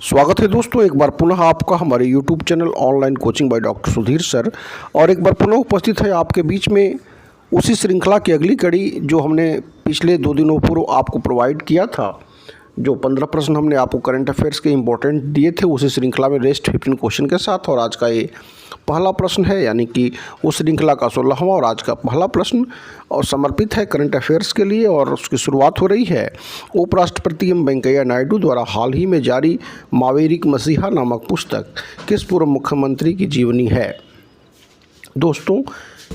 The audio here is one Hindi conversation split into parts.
स्वागत है दोस्तों, एक बार पुनः आपका हमारे YouTube channel online coaching by doctor Sudhir sir. और एक बार पुनः उपस्थित है आपके बीच में उसी श्रृंखला की अगली कड़ी जो हमने पिछले 2 दिनों पूर्व आपको प्रोवाइड किया था। जो 15 प्रश्न हमने आपको करंट अफेयर्स के इंपॉर्टेंट दिए थे उसी श्रृंखला में रेस्ट 15 क्वेश्चन के साथ। और आज का ये पहला प्रश्न है, यानी कि उस श्रृंखला का 16वां और आज का पहला प्रश्न और समर्पित है करंट अफेयर्स के लिए। और उसकी शुरुआत हो रही है उपराष्ट्रपति एम वेंकैया नायडू द्वारा हाल ही में जारी मावेरिक मसीहा नामक पुस्तक किस पूर्व मुख्यमंत्री की जीवनी है। दोस्तों,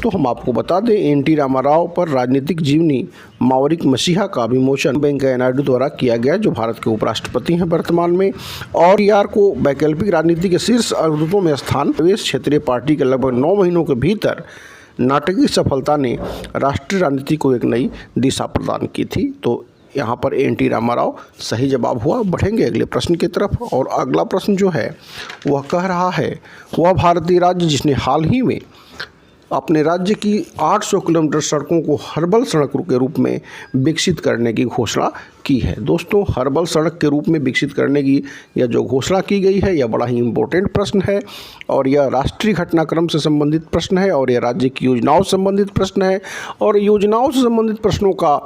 तो हम आपको बता दें, एन.टी. रामाराव पर राजनीतिक जीवनी मावरिक मसीहा का विमोचन वेंकैया नायडू द्वारा किया गया, जो भारत के उपराष्ट्रपति हैं वर्तमान में। और यार को वैकल्पिक राजनीति के शीर्ष अवधूतों में स्थान, प्रदेश क्षेत्रीय पार्टी के लगभग 9 महीनों के भीतर नाटकीय सफलता ने राष्ट्रीय राजनीति को एक नई दिशा प्रदान की थी। तो यहाँ पर एन.टी. रामाराव सही जवाब हुआ। बढ़ेंगे अगले प्रश्न की तरफ। और अगला प्रश्न जो है वह कह रहा है, वह भारतीय राज्य जिसने हाल ही में अपने राज्य की 800 किलोमीटर सड़कों को हर्बल सड़क के रूप में विकसित करने की घोषणा की है। दोस्तों, हर्बल सड़क के रूप में विकसित करने की यह जो घोषणा की गई है, यह बड़ा ही इम्पोर्टेंट प्रश्न है। और यह राष्ट्रीय घटनाक्रम से संबंधित प्रश्न है और यह राज्य की योजनाओं से संबंधित प्रश्न है। और योजनाओं से संबंधित प्रश्नों का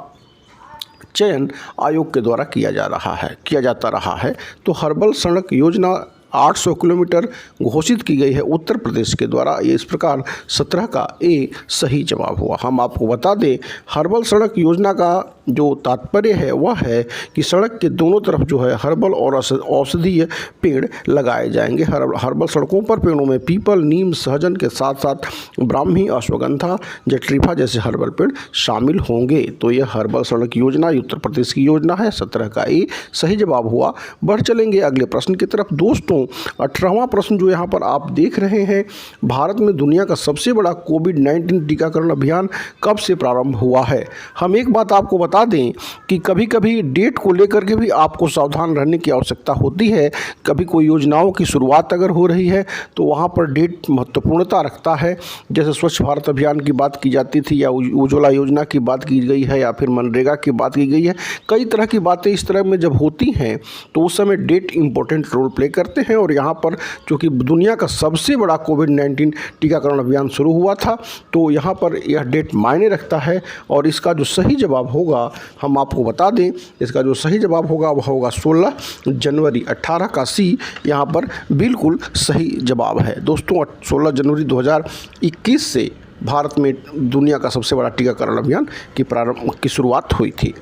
चयन आयोग के द्वारा किया जाता रहा है। तो हर्बल सड़क योजना 800 किलोमीटर घोषित की गई है उत्तर प्रदेश के द्वारा। ये इस प्रकार 17 का ए सही जवाब हुआ। हम आपको बता दें, हर्बल सड़क योजना का जो तात्पर्य है वह है कि सड़क के दोनों तरफ जो है हर्बल और औषधीय पेड़ लगाए जाएंगे। हर्बल सड़कों पर पेड़ों में पीपल, नीम, सहजन के साथ साथ ब्राह्मी, अश्वगंधा, जट्रीफा जैसे हर्बल पेड़ शामिल होंगे। तो यह हर्बल सड़क योजना उत्तर प्रदेश की योजना है। 17 का ए सही जवाब हुआ। बढ़ चलेंगे अगले प्रश्न की तरफ। दोस्तों, 18वां प्रश्न जो यहाँ पर आप देख रहे हैं, भारत में दुनिया का सबसे बड़ा कोविड-19 टीकाकरण अभियान कब से प्रारंभ हुआ है। हम एक बात आपको बता दें कि कभी कभी डेट को लेकर के भी आपको सावधान रहने की आवश्यकता होती है। कभी कोई योजनाओं की शुरुआत अगर हो रही है तो वहाँ पर डेट महत्वपूर्णता रखता है। जैसे स्वच्छ भारत अभियान की बात की जाती थी, या उज्ज्वला योजना की बात की गई है, या फिर मनरेगा की बात की गई है। कई तरह की बातें इस तरह में जब होती हैं तो उस समय डेट इंपॉर्टेंट रोल प्ले करते हैं। और यहाँ पर चूँकि दुनिया का सबसे बड़ा कोविड-19 टीकाकरण अभियान शुरू हुआ था, तो यहाँ पर यह डेट मायने रखता है। और इसका जो सही जवाब होगा हम आपको बता दें, इसका जो सही जवाब होगा वह होगा 16 जनवरी। 18 का सी यहाँ पर बिल्कुल सही जवाब है। दोस्तों, 16 जनवरी 2021 से भारत में दुनिया का सबसे बड़ा टीकाकरण अभियान की शुरुआत हुई थी।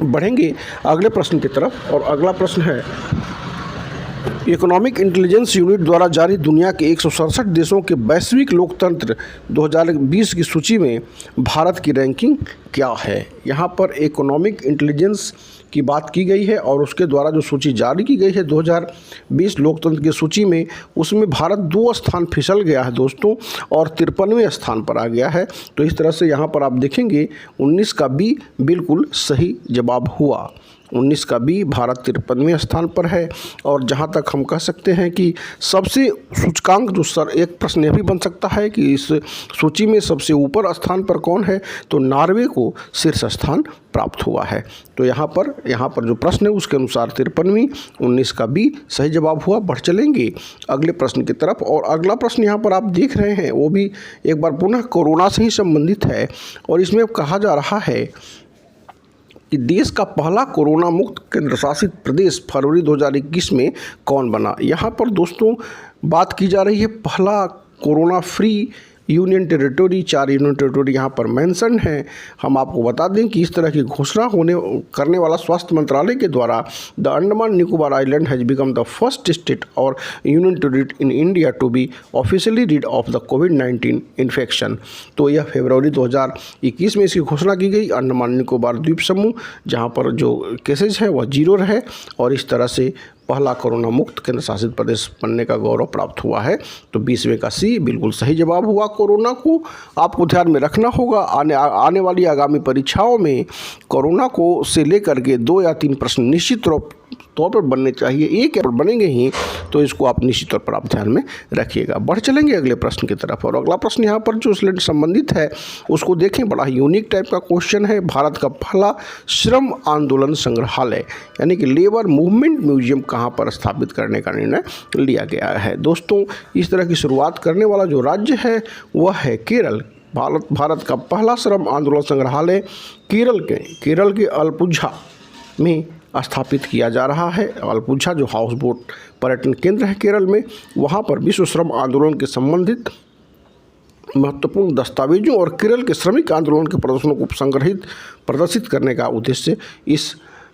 बढ़ेंगे अगले प्रश्न की तरफ। और अगला प्रश्न है, इकोनॉमिक इंटेलिजेंस यूनिट द्वारा जारी दुनिया के 167 देशों के वैश्विक लोकतंत्र 2020 की सूची में भारत की रैंकिंग क्या है। यहाँ पर इकोनॉमिक इंटेलिजेंस की बात की गई है और उसके द्वारा जो सूची जारी की गई है 2020 लोकतंत्र की सूची में, उसमें भारत 2 स्थान फिसल गया है दोस्तों, और 53वें स्थान पर आ गया है। तो इस तरह से यहाँ पर आप देखेंगे 19 का बी बिल्कुल सही जवाब हुआ। 19 का बी, भारत 53वें स्थान पर है। और जहाँ तक हम कह सकते हैं कि सबसे सूचकांक जो एक प्रश्न यह भी बन सकता है कि इस सूची में सबसे ऊपर स्थान पर कौन है, तो नॉर्वे को शीर्ष स्थान प्राप्त हुआ है। तो यहाँ पर जो प्रश्न है उसके अनुसार 53वीं, 19 का बी सही जवाब हुआ। बढ़ चलेंगे अगले प्रश्न की तरफ। और अगला प्रश्न यहाँ पर आप देख रहे हैं वो भी एक बार पुनः कोरोना से ही संबंधित है। और इसमें कहा जा रहा है कि देश का पहला कोरोना मुक्त केंद्र शासित प्रदेश फरवरी 2021 में कौन बना। यहाँ पर दोस्तों बात की जा रही है पहला corona free union territory. 4 union territory यहाँ पर मेंशन है। हम आपको बता दें कि इस तरह की घोषणा करने वाला स्वास्थ्य मंत्रालय के द्वारा the Andaman Nicobar island has become the first state और union territory in India to be officially rid of the कोविड-19 इन्फेक्शन। तो यह फरवरी 2021 में इसकी घोषणा की गई। अंडमान निकोबार द्वीप समूह जहाँ पर जो केसेज है वह 0 रहे, और इस तरह से पहला कोरोना मुक्त केंद्र शासित प्रदेश बनने का गौरव प्राप्त हुआ है। तो 20वें का सी बिल्कुल सही जवाब हुआ। कोरोना को आपको ध्यान में रखना होगा। आने वाली आगामी परीक्षाओं में कोरोना को से लेकर के 2 या 3 प्रश्न निश्चित तौर पर बनने चाहिए, एक या बनेंगे ही, तो इसको आप निश्चित तौर पर आप ध्यान में रखिएगा। बढ़ चलेंगे अगले प्रश्न की तरफ, और अगला प्रश्न यहाँ पर जो स्लेट संबंधित है उसको देखें। बड़ा यूनिक टाइप का क्वेश्चन है। भारत का पहला श्रम आंदोलन संग्रहालय यानी कि लेबर मूवमेंट म्यूजियम कहाँ पर स्थापित करने का निर्णय लिया गया है। दोस्तों, इस तरह की शुरुआत करने वाला जो राज्य है वह है केरल। भारत का पहला श्रम आंदोलन संग्रहालय केरल के अलपुझा में स्थापित किया जा रहा है। अलपुझा जो हाउस बोट पर्यटन केंद्र है केरल में, वहाँ पर विश्व श्रम आंदोलन के संबंधित महत्वपूर्ण दस्तावेजों और केरल के श्रमिक आंदोलन के प्रदर्शनों को प्रदर्शित करने का उद्देश्य इस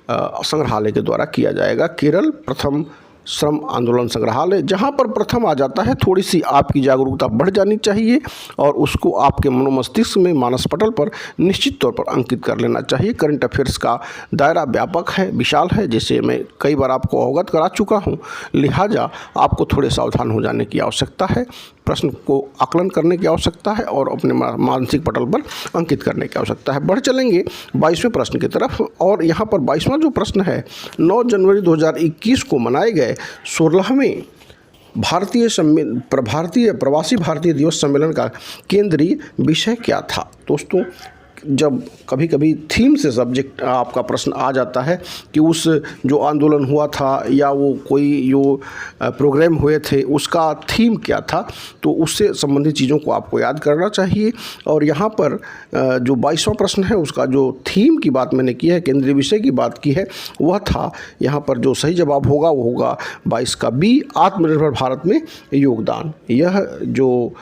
संग्रहालय के द्वारा किया जाएगा। केरल प्रथम श्रम आंदोलन संग्रहालय, जहां पर प्रथम आ जाता है, थोड़ी सी आपकी जागरूकता बढ़ जानी चाहिए और उसको आपके मनोमस्तिष्क में मानस पटल पर निश्चित तौर पर अंकित कर लेना चाहिए। करंट अफेयर्स का दायरा व्यापक है, विशाल है, जैसे मैं कई बार आपको अवगत करा चुका हूं, लिहाजा आपको थोड़े सावधान हो जाने की आवश्यकता है, प्रश्न को आकलन करने की आवश्यकता है और अपने मानसिक पटल पर अंकित करने की आवश्यकता है। बढ़ चलेंगे 22वें प्रश्न की तरफ, और यहाँ पर 22वां जो प्रश्न है, 9 जनवरी 2021 को मनाए गए 16वें भारतीय प्रवासी भारतीय दिवस सम्मेलन का केंद्रीय विषय क्या था। दोस्तों, जब कभी कभी थीम से सब्जेक्ट आपका प्रश्न आ जाता है कि उस जो आंदोलन हुआ था या वो कोई जो प्रोग्राम हुए थे उसका थीम क्या था, तो उससे संबंधित चीज़ों को आपको याद करना चाहिए। और यहाँ पर जो 22वां प्रश्न है उसका जो थीम की बात मैंने की है, केंद्रीय विषय की बात की है, वह था, यहाँ पर जो सही जवाब होगा वो होगा 22 का बी, आत्मनिर्भर भारत में योगदान। यह जो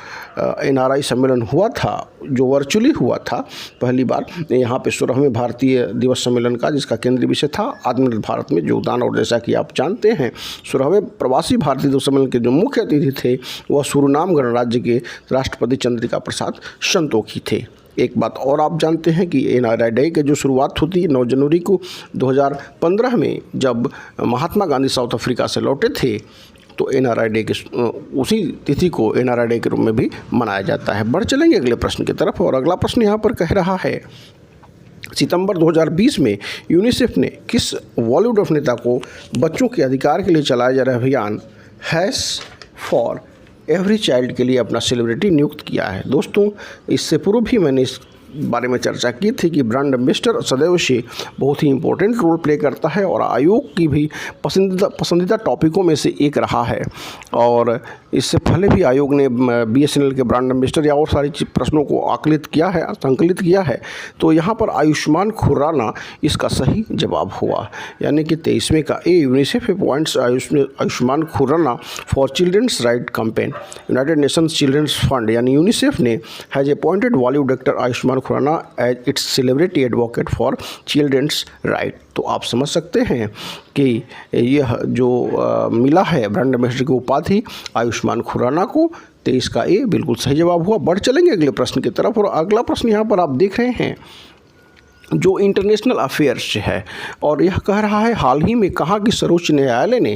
NRI सम्मेलन हुआ था, जो वर्चुअली हुआ था पहली बार यहाँ पे 16वें भारतीय दिवस सम्मेलन का, जिसका केंद्रीय विषय था आत्मनिर्भर भारत में योगदान। और जैसा कि आप जानते हैं, 16वें प्रवासी भारतीय दिवस सम्मेलन के जो मुख्य अतिथि थे वह सूरीनाम गणराज्य के राष्ट्रपति चंद्रिका प्रसाद संतोखी थे। एक बात और आप जानते हैं कि NRI डे की जो शुरुआत होती है 9 जनवरी को 2015 में, जब महात्मा गांधी साउथ अफ्रीका से लौटे थे, तो NRI डे के उसी तिथि को NRI डे के रूप में भी मनाया जाता है। बढ़ चलेंगे अगले प्रश्न की तरफ, और अगला प्रश्न यहाँ पर कह रहा है, सितंबर 2020 में यूनिसेफ ने किस बॉलीवुड अभिनेता को बच्चों के अधिकार के लिए चलाए जा रहे अभियान हैश फॉर एवरी चाइल्ड के लिए अपना सेलिब्रिटी नियुक्त किया है। दोस्तों, इससे पूर्व भी मैंने इस बारे में चर्चा की थी कि ब्रांड एम्बेसडर सदैव से बहुत ही इंपॉर्टेंट रोल प्ले करता है और आयोग की भी पसंदीदा टॉपिकों में से एक रहा है। और इससे पहले भी आयोग ने BSNL के ब्रांड एम्बेसडर या और सारी प्रश्नों को आकलित किया है, संकलित किया है। तो यहाँ पर आयुष्मान खुराना इसका सही जवाब हुआ, यानी कि 23वें का ए, UNICEF appoints Ayushmann Khurrana for children's right campaign. United Nations children's fund यानी यूनिसेफ ने has appointed Bollywood actor Ayushmann Khurrana as its celebrity advocate for children's right. तो आप समझ सकते हैं कि यह जो मिला है ब्रांड एम्बेसडर की उपाधि आयुष्मान खुराना को, 23 का ए बिल्कुल सही जवाब हुआ। बढ़ चलेंगे अगले प्रश्न की तरफ, और अगला प्रश्न यहाँ पर आप देख रहे हैं जो इंटरनेशनल अफेयर्स है, और यह कह रहा है, हाल ही में कहा कि सर्वोच्च न्यायालय ने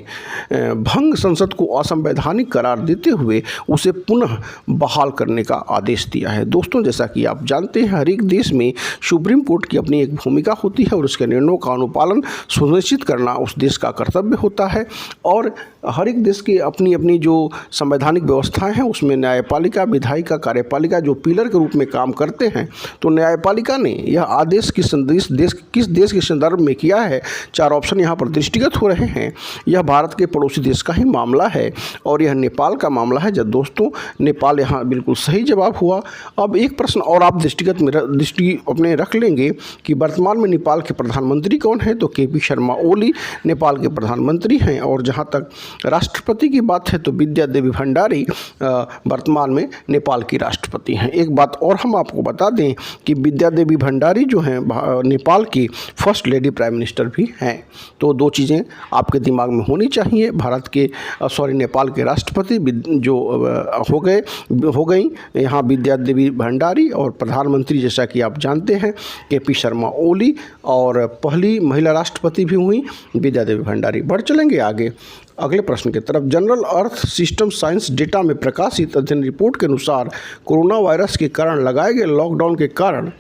भंग संसद को असंवैधानिक करार देते हुए उसे पुनः बहाल करने का आदेश दिया है। दोस्तों, जैसा कि आप जानते हैं, हर एक देश में सुप्रीम कोर्ट की अपनी एक भूमिका होती है और उसके निर्णयों का अनुपालन सुनिश्चित करना उस देश का कर्तव्य होता है। और हर एक देश की अपनी अपनी जो संवैधानिक व्यवस्थाएं हैं उसमें न्यायपालिका, विधायिका, कार्यपालिका जो पिलर के रूप में काम करते हैं। तो न्यायपालिका ने यह आदेश किस देश के संदर्भ में किया है, 4 ऑप्शन यहाँ पर दृष्टिगत हो रहे हैं। यह भारत के पड़ोसी देश का ही मामला है और यह नेपाल का मामला है। जब दोस्तों नेपाल यहाँ बिल्कुल सही जवाब हुआ। अब एक प्रश्न और आप दृष्टि अपने रख लेंगे कि वर्तमान में नेपाल के प्रधानमंत्री कौन है, तो KP शर्मा ओली नेपाल के प्रधानमंत्री हैं। और जहाँ तक राष्ट्रपति की बात है तो विद्या देवी भंडारी वर्तमान में नेपाल की राष्ट्रपति हैं। एक बात और हम आपको बता दें कि विद्या देवी भंडारी जो हैं नेपाल की फर्स्ट लेडी प्राइम मिनिस्टर भी हैं। तो 2 चीज़ें आपके दिमाग में होनी चाहिए। नेपाल के राष्ट्रपति जो हो गई यहाँ विद्या देवी भंडारी, और प्रधानमंत्री जैसा कि आप जानते हैं KP शर्मा ओली, और पहली महिला राष्ट्रपति भी हुई विद्या देवी भंडारी। बढ़ चलेंगे आगे अगले प्रश्न की तरफ। General earth system science data में प्रकाशित अध्ययन रिपोर्ट के अनुसार कोरोना वायरस के कारण लगाए गए लॉकडाउन के कारण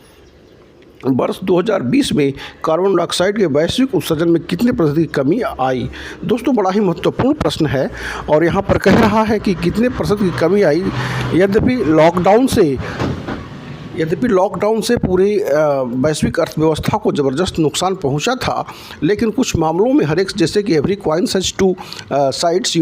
वर्ष 2020 में कार्बन डाइऑक्साइड के वैश्विक उत्सर्जन में कितने प्रतिशत की कमी आई। दोस्तों बड़ा ही महत्वपूर्ण प्रश्न है और यहाँ पर कह रहा है कि कितने प्रतिशत की कमी आई। यद्यपि लॉकडाउन से पूरी वैश्विक अर्थव्यवस्था को ज़बरदस्त नुकसान पहुंचा था, लेकिन कुछ मामलों में हर एक, जैसे कि every coin has two sides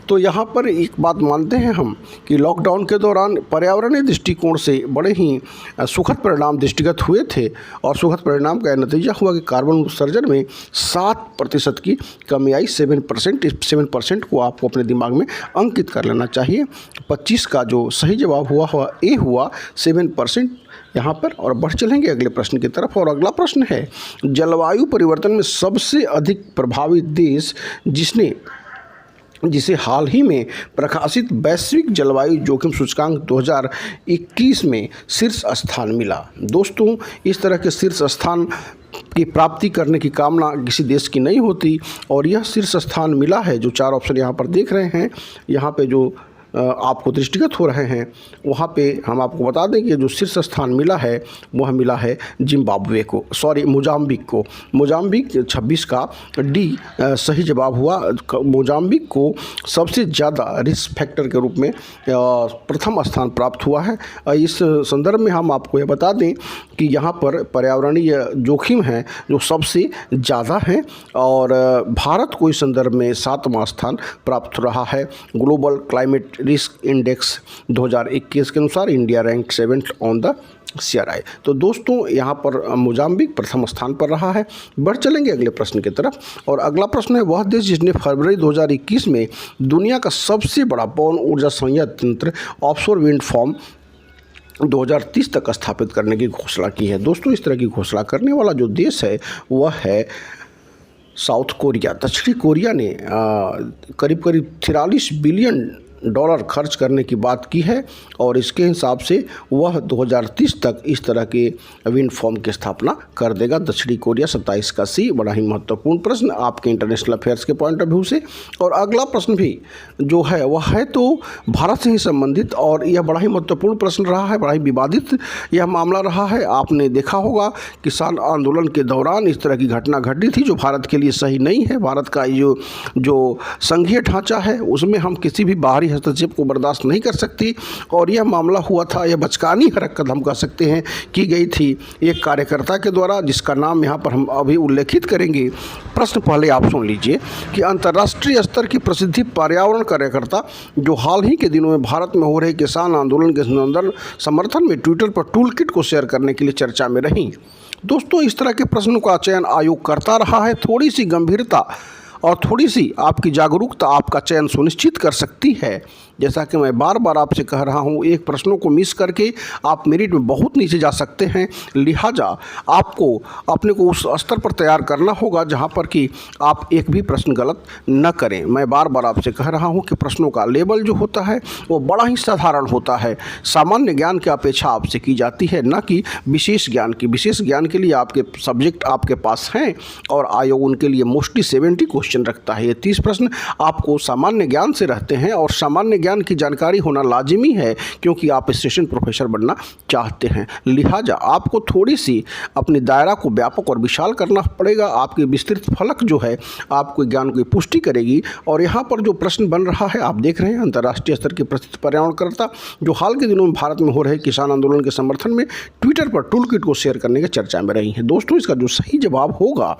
तो यहाँ पर एक बात मानते हैं हम कि लॉकडाउन के दौरान पर्यावरणीय दृष्टिकोण से बड़े ही सुखद परिणाम दृष्टिगत हुए थे और सुखद परिणाम का नतीजा हुआ कि कार्बन उत्सर्जन में 7% की कमी आई। 7% को आपको अपने दिमाग में अंकित कर लेना चाहिए। 25 का जो सही जवाब हुआ ए हुआ 7% यहाँ पर। और बढ़ चलेंगे अगले प्रश्न की तरफ और अगला प्रश्न है, जलवायु परिवर्तन में सबसे अधिक प्रभावित देश जिसे हाल ही में प्रकाशित वैश्विक जलवायु जोखिम सूचकांक 2021 में शीर्ष स्थान मिला। दोस्तों इस तरह के शीर्ष स्थान की प्राप्ति करने की कामना किसी देश की नहीं होती और यह शीर्ष स्थान मिला है। जो 4 ऑप्शन यहाँ पर देख रहे हैं, यहाँ पे जो आपको दृष्टिगत हो रहे हैं, वहाँ पे हम आपको बता दें कि जो शीर्ष स्थान मिला है वह मिला है मोजाम्बिक को। मोजाम्बिक 26 का डी सही जवाब हुआ। मोजाम्बिक को सबसे ज़्यादा रिस्क फैक्टर के रूप में प्रथम स्थान प्राप्त हुआ है। इस संदर्भ में हम आपको यह बता दें कि यहाँ पर पर्यावरणीय जोखिम है जो सबसे ज़्यादा हैं और भारत को इस संदर्भ में 7वां स्थान प्राप्त रहा है। ग्लोबल क्लाइमेट रिस्क इंडेक्स 2021 के अनुसार India rank 7th on the CRI। तो दोस्तों यहाँ पर मोजाम्बिक प्रथम स्थान पर रहा है। बढ़ चलेंगे अगले प्रश्न की तरफ और अगला प्रश्न है, वह देश जिसने फरवरी 2021 में दुनिया का सबसे बड़ा पवन ऊर्जा संयंत्र ऑफशोर विंड फार्म 2030 तक स्थापित करने की घोषणा की है। दोस्तों इस तरह की घोषणा करने वाला जो देश है वह है साउथ कोरिया। दक्षिणी कोरिया ने करीब 43 बिलियन डॉलर खर्च करने की बात की है और इसके हिसाब से वह 2030 तक इस तरह के विंड फार्म की स्थापना कर देगा। दक्षिणी कोरिया 27 का सी। बड़ा ही महत्वपूर्ण प्रश्न आपके इंटरनेशनल अफेयर्स के पॉइंट ऑफ व्यू से। और अगला प्रश्न भी जो है वह है तो भारत से ही संबंधित और यह बड़ा ही महत्वपूर्ण प्रश्न रहा है, बड़ा ही विवादित यह मामला रहा है। आपने देखा होगा किसान आंदोलन के दौरान इस तरह की घटना घटी थी जो भारत के लिए सही नहीं है। भारत का जो संघीय ढांचा है उसमें हम किसी भी बाहरी हस्तक्षेप को बर्दाश्त नहीं कर सकती और यह मामला हुआ था, यह बचकानी हरकत हम कह सकते हैं की गई थी एक कार्यकर्ता के द्वारा, जिसका नाम यहाँ पर हम अभी उल्लेखित करेंगे। प्रश्न पहले आप सुन लीजिए कि अंतर्राष्ट्रीय स्तर की प्रसिद्धि पर्यावरण कार्यकर्ता जो हाल ही के दिनों में भारत में हो रहे किसान आंदोलन के समर्थन में ट्विटर पर टूल किट को शेयर करने के लिए चर्चा में रहीं। दोस्तों इस तरह के प्रश्नों का चयन आयोग करता रहा है। थोड़ी सी गंभीरता और थोड़ी सी आपकी जागरूकता आपका चयन सुनिश्चित कर सकती है। जैसा कि मैं बार बार आपसे कह रहा हूँ, एक प्रश्नों को मिस करके आप मेरिट में बहुत नीचे जा सकते हैं। लिहाजा आपको अपने को उस स्तर पर तैयार करना होगा जहाँ पर कि आप एक भी प्रश्न गलत न करें। मैं बार बार आपसे कह रहा हूँ कि प्रश्नों का लेवल जो होता है वो बड़ा ही साधारण होता है। सामान्य ज्ञान की अपेक्षा आपसे की जाती है, न कि विशेष ज्ञान की। विशेष ज्ञान के लिए आपके सब्जेक्ट आपके पास हैं और आयोग उनके लिए मोस्टली 70 क्वेश्चन रखता है। ये 30 प्रश्न आपको सामान्य ज्ञान से रहते हैं और सामान्य ज्ञान की जानकारी होना लाजिमी है क्योंकि आप असिस्टेंट प्रोफेसर बनना चाहते हैं। लिहाजा आपको थोड़ी सी अपनी दायरा को व्यापक और विशाल करना पड़ेगा। आपकी विस्तृत फलक जो है आपको ज्ञान की पुष्टि करेगी। और यहाँ पर जो प्रश्न बन रहा है आप देख रहे हैं, अंतर्राष्ट्रीय स्तर के प्रसिद्ध पर्यावरणकर्ता जो हाल के दिनों में भारत में हो रहे किसान आंदोलन के समर्थन में ट्विटर पर टूल किट को शेयर करने की चर्चा में रही हैं। दोस्तों इसका जो सही जवाब होगा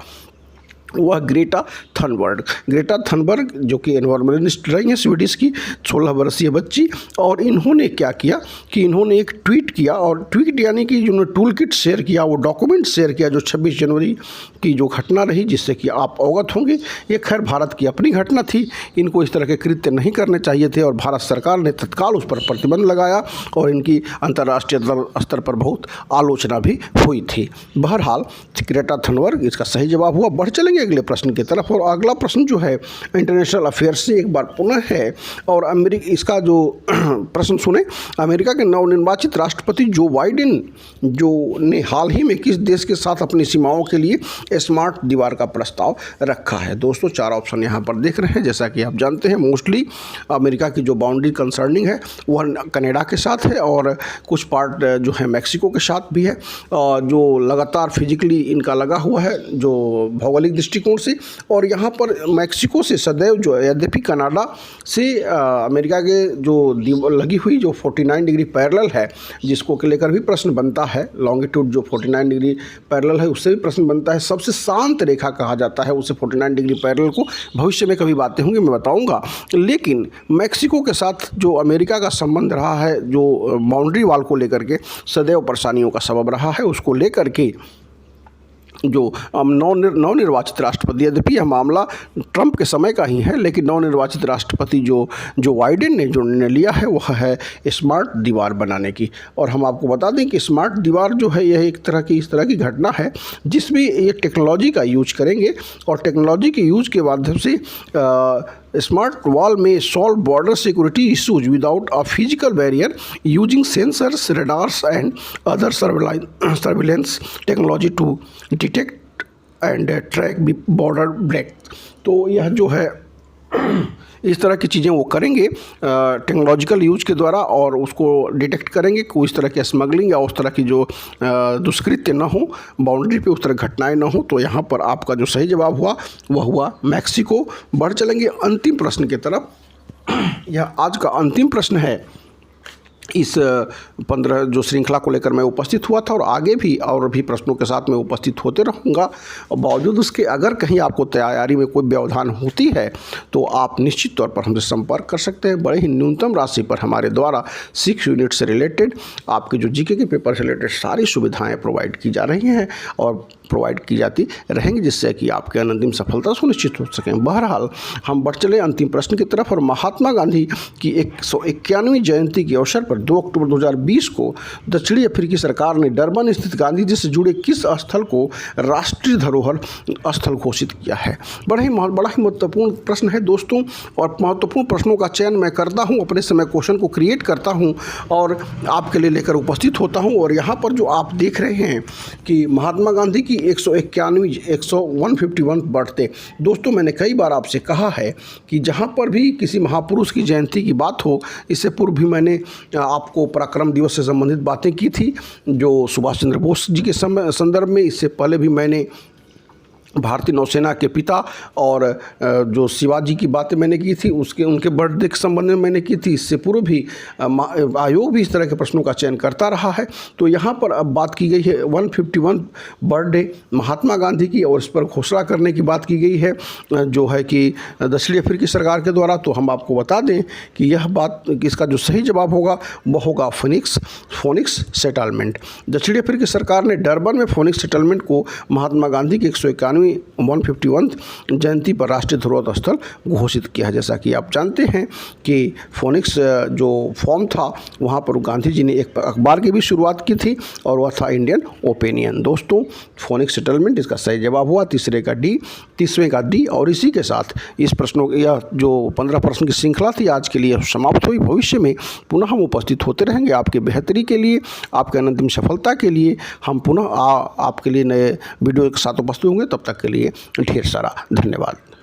वह ग्रेटा थनबर्ग। ग्रेटा थनबर्ग जो कि एनवायरमेंटलिस्ट रही हैं, स्वीडिश की 16 वर्षीय बच्ची। और इन्होंने क्या किया कि इन्होंने एक ट्वीट किया और ट्वीट यानी कि जो टूल किट शेयर किया, वो डॉक्यूमेंट शेयर किया जो 26 जनवरी की जो घटना रही, जिससे कि आप अवगत होंगे। ये खैर भारत की अपनी घटना थी, इनको इस तरह के कृत्य नहीं करने चाहिए थे और भारत सरकार ने तत्काल उस पर प्रतिबंध लगाया और इनकी अंतर्राष्ट्रीय स्तर पर बहुत आलोचना भी हुई थी। बहरहाल ग्रेटा थनबर्ग इसका सही जवाब हुआ। बढ़ चलेंगे चलेंगे अगले प्रश्न की तरफ। और अगला प्रश्न जो है इंटरनेशनल अफेयर्स से एक बार पुनः है, और अमेरिका इसका जो प्रश्न सुने। अमेरिका के नवनिर्वाचित राष्ट्रपति जो बाइडेन जो ने हाल ही में किस देश के साथ अपनी सीमाओं के लिए स्मार्ट दीवार का प्रस्ताव रखा है? दोस्तों 4 ऑप्शन यहाँ पर देख रहे हैं। जैसा कि आप जानते हैं मोस्टली अमेरिका की जो बाउंड्री कंसर्निंग है वह कनाडा के साथ है, और कुछ पार्ट जो है मैक्सिको के साथ भी है, जो लगातार फिजिकली इनका लगा हुआ है जो भौगोलिक दृष्टिकोण से। और यहाँ पर मैक्सिको से सदैव जो यद्यपि कनाडा से अमेरिका के जो लगी हुई जो 49 डिग्री पैरेलल है, जिसको लेकर भी प्रश्न बनता है, लॉन्गिट्यूड जो 49 डिग्री पैरेलल है उससे भी प्रश्न बनता है। सबसे शांत रेखा कहा जाता है उसे 49 डिग्री पैरेलल को। भविष्य में कभी बातें होंगी मैं बताऊंगा। लेकिन मैक्सिको के साथ जो अमेरिका का संबंध रहा है, जो बाउंड्री वाल को लेकर के सदैव परेशानियों का सबब रहा है, उसको लेकर के जो नवनिर्वाचित राष्ट्रपति, यद्यपि यह मामला ट्रंप के समय का ही है, लेकिन नवनिर्वाचित राष्ट्रपति जो बाइडेन ने जो निर्णय लिया है वह है स्मार्ट दीवार बनाने की। और हम आपको बता दें कि स्मार्ट दीवार जो है यह एक तरह की इस तरह की घटना है जिसमें ये टेक्नोलॉजी का यूज करेंगे, और टेक्नोलॉजी के यूज के माध्यम से स्मार्ट वॉल में solve border security issues without a physical barrier using sensors, radars and other surveillance technology to detect and track border break. तो यह जो है इस तरह की चीज़ें वो करेंगे टेक्नोलॉजिकल यूज के द्वारा, और उसको डिटेक्ट करेंगे कोई इस तरह की स्मगलिंग या उस तरह की जो दुष्कृत्य न हो, बाउंड्री पे उस तरह घटनाएं न हो। तो यहाँ पर आपका जो सही जवाब हुआ वह हुआ मैक्सिको। बढ़ चलेंगे अंतिम प्रश्न की तरफ। यह आज का अंतिम प्रश्न है इस 15 जो श्रृंखला को लेकर मैं उपस्थित हुआ था, और आगे भी और भी प्रश्नों के साथ मैं उपस्थित होते रहूँगा। और बावजूद उसके अगर कहीं आपको तैयारी में कोई व्यवधान होती है तो आप निश्चित तौर पर हमसे संपर्क कर सकते हैं। बड़े ही न्यूनतम राशि पर हमारे द्वारा 6 यूनिट से रिलेटेड आपके जो जीके के पेपर से रिलेटेड सारी सुविधाएँ प्रोवाइड की जा रही हैं और प्रोवाइड की जाती रहेंगी, जिससे कि आपके अंतिम सफलता सुनिश्चित हो सकें। बहरहाल हम बढ़ चले अंतिम प्रश्न की तरफ। और महात्मा गांधी की 191वीं जयंती के अवसर पर 2 अक्टूबर 2020 को दक्षिणी अफ्रीकी सरकार ने डरबन स्थित गांधी जी से जुड़े किस स्थल को राष्ट्रीय धरोहर स्थल घोषित किया है? बड़ा ही महत्वपूर्ण प्रश्न है दोस्तों, और महत्वपूर्ण प्रश्नों का चयन मैं करता हूं, अपने समय क्वेश्चन को क्रिएट करता हूं और आपके लिए लेकर उपस्थित होता हूं। और यहाँ पर जो आप देख रहे हैं कि महात्मा गांधी की 151 बर्थडे। दोस्तों मैंने कई बार आपसे कहा है कि जहाँ पर भी किसी महापुरुष की जयंती की बात हो, इससे पूर्व भी मैंने आपको पराक्रम दिवस से संबंधित बातें की थी जो सुभाष चंद्र बोस जी के संदर्भ में। इससे पहले भी मैंने भारतीय नौसेना के पिता और जो शिवाजी की बातें मैंने की थी उनके बर्थडे के संबंध में मैंने की थी। इससे पूर्व भी आयोग भी इस तरह के प्रश्नों का चयन करता रहा है। तो यहाँ पर अब बात की गई है 151 बर्थडे महात्मा गांधी की, और इस पर घोषणा करने की बात की गई है जो है कि दक्षिणी अफ्रीकी सरकार के द्वारा। तो हम आपको बता दें कि यह बात इसका जो सही जवाब होगा वह होगा फोनिक्स सेटलमेंट। दक्षिणी अफ्रीकी सरकार ने डरबन में फोनिक्स सेटलमेंट को महात्मा गांधी की 151 जयंती पर राष्ट्रीय धरोहर स्थल घोषित किया है। जैसा कि आप जानते हैं कि फोनिक्स जो फॉर्म था वहाँ पर गांधी जी ने एक अखबार की भी शुरुआत की थी, और वह था इंडियन ओपिनियन। दोस्तों फोनिक्स सेटलमेंट इसका सही जवाब हुआ, तीसवें का डी। और इसी के साथ इस प्रश्नों यह जो 15 प्रश्न की श्रृंखला थी आज के लिए समाप्त हुई। भविष्य में पुनः हम उपस्थित होते रहेंगे आपके बेहतरी के लिए, आपके अंतिम सफलता के लिए। हम पुनः आपके लिए नए वीडियो के साथ उपस्थित होंगे। तब तक के लिए ढेर सारा धन्यवाद।